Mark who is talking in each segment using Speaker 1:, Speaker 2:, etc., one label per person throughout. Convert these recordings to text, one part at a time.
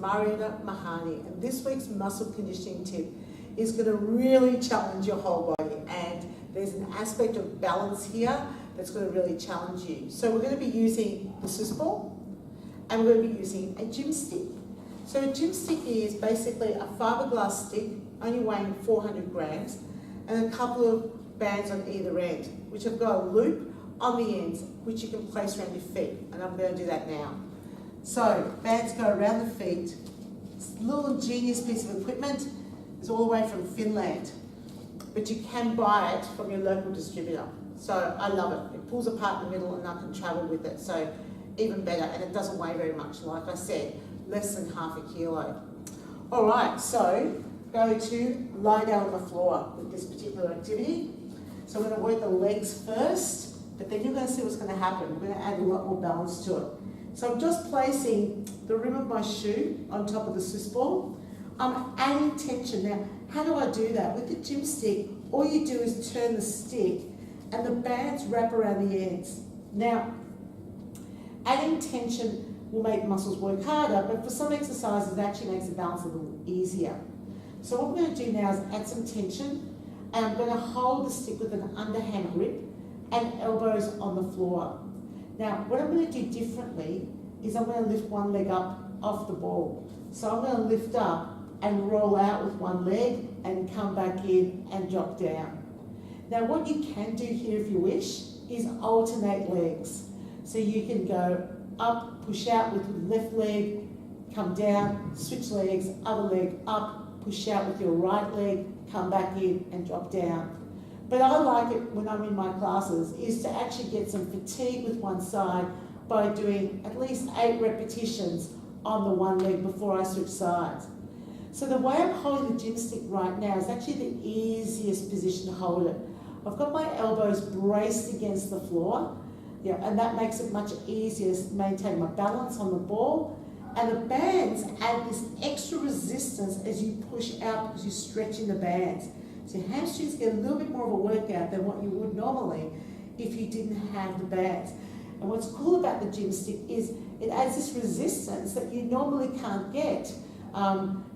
Speaker 1: Marietta Mehanni, and this week's muscle conditioning tip is going to really challenge your whole body, and there's an aspect of balance here that's going to really challenge you. So we're going to be using the Swiss ball, and we're going to be using a gym stick. So a gym stick is basically a fiberglass stick, only weighing 400 grams, and a couple of bands on either end, which have got a loop on the ends, which you can place around your feet, and I'm going to do that now. So bands go around the feet. It's a little ingenious piece of equipment. It's all the way from Finland, but you can buy it from your local distributor. So I love it. It pulls apart in the middle and I can travel with it, so even better, and it doesn't weigh very much, like I said, less than half a kilo. All right, so go to lie down on the floor with this particular activity. So we're going to work the legs first, but then you're going to see what's going to happen. We're going to add a lot more balance to it. So I'm just placing the rim of my shoe on top of the Swiss ball. I'm adding tension. Now, how do I do that? With the gym stick, all you do is turn the stick and the bands wrap around the ends. Now, adding tension will make muscles work harder, but for some exercises, it actually makes the balance a little easier. So what we're going to do now is add some tension, and I'm going to hold the stick with an underhand grip and elbows on the floor. Now, what I'm going to do differently is I'm going to lift one leg up off the ball. So I'm going to lift up and roll out with one leg and come back in and drop down. Now, what you can do here if you wish is alternate legs. So you can go up, push out with the left leg, come down, switch legs, other leg up, push out with your right leg, come back in and drop down. But I like it when I'm in my classes is to actually get some fatigue with one side by doing at least 8 repetitions on the one leg before I switch sides. So the way I'm holding the gym stick right now is actually the easiest position to hold it. I've got my elbows braced against the floor, and that makes it much easier to maintain my balance on the ball. And the bands add this extra resistance as you push out because you're stretching the bands. So your hamstrings get a little bit more of a workout than what you would normally if you didn't have the bands. And what's cool about the gym stick is it adds this resistance that you normally can't get.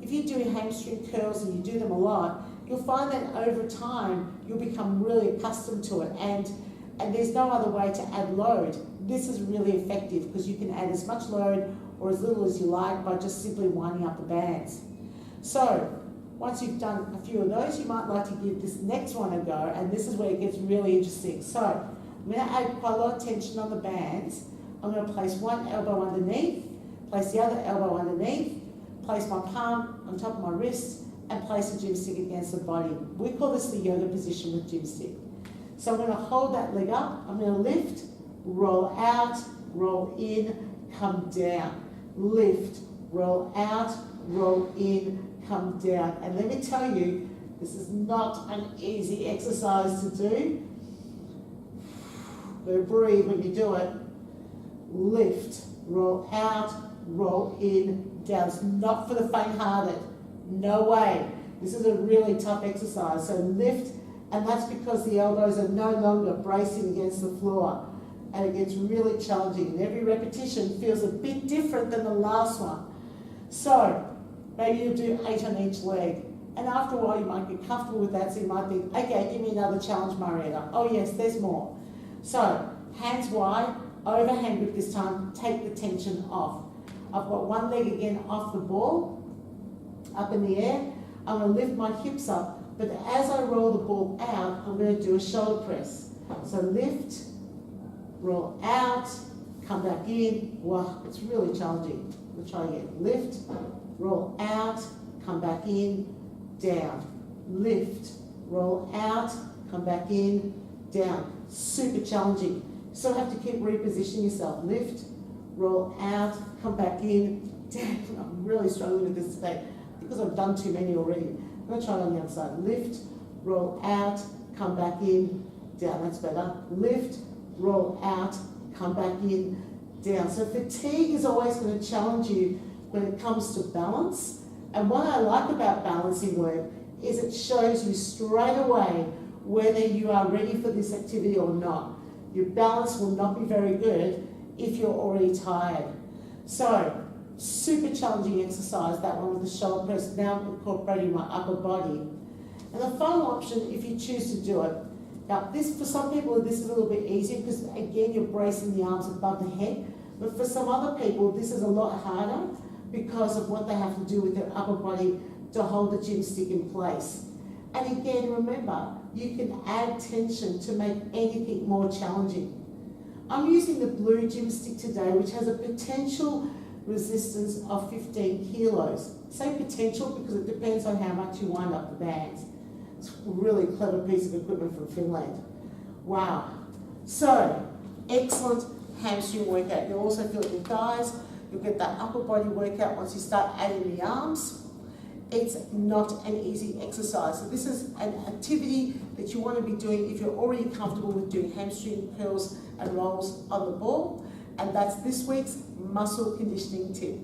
Speaker 1: If you're doing hamstring curls and you do them a lot, you'll find that over time you'll become really accustomed to it, and there's no other way to add load. This is really effective because you can add as much load or as little as you like by just simply winding up the bands. So once you've done a few of those, you might like to give this next one a go, and this is where it gets really interesting. So I'm going to add quite a lot of tension on the bands. I'm going to place one elbow underneath, place the other elbow underneath, place my palm on top of my wrist, and place the gym stick against the body. We call this the yoga position with gym stick. So I'm going to hold that leg up, I'm going to lift, roll out, roll in, come down. Lift, roll out, roll in, come down. And let me tell you, this is not an easy exercise to do. But breathe when you do it. Lift, roll out, roll in, down. It's not for the faint-hearted. No way. This is a really tough exercise. So lift, and that's because the elbows are no longer bracing against the floor. And it gets really challenging. And every repetition feels a bit different than the last one. So maybe you'll do 8 on each leg. And after a while you might get comfortable with that, so you might think, okay, give me another challenge, Marietta. Oh yes, there's more. So hands wide, overhand grip this time, take the tension off. I've got one leg again off the ball, up in the air. I'm going to lift my hips up, but as I roll the ball out, I'm going to do a shoulder press. So lift, roll out, come back in. Wow, it's really challenging. We'll try again. Lift, roll out, come back in, down. Lift, roll out, come back in, down. Super challenging. So you have to keep repositioning yourself. Lift, roll out, come back in, down. I'm really struggling with this today because I've done too many already. I'm going to try it on the other side. Lift, roll out, come back in, down. That's better. Lift, roll out, come back in, down. So fatigue is always going to challenge you when it comes to balance. And what I like about balancing work is it shows you straight away whether you are ready for this activity or not. Your balance will not be very good if you're already tired. So Super challenging exercise, that one with the shoulder press, now incorporating my upper body. And the final option, if you choose to do it. Now, this for some people, this is a little bit easier because, again, you're bracing the arms above the head. But for some other people, this is a lot harder because of what they have to do with their upper body to hold the gym stick in place. And again, remember, you can add tension to make anything more challenging. I'm using the blue gym stick today, which has a potential resistance of 15 kilos. Say potential because it depends on how much you wind up the bands. It's a really clever piece of equipment from Finland. Wow. So, excellent hamstring workout. You'll also feel it in your thighs. You'll get that upper body workout once you start adding the arms. It's not an easy exercise. So this is an activity that you want to be doing if you're already comfortable with doing hamstring curls and rolls on the ball. And that's this week's muscle conditioning tip.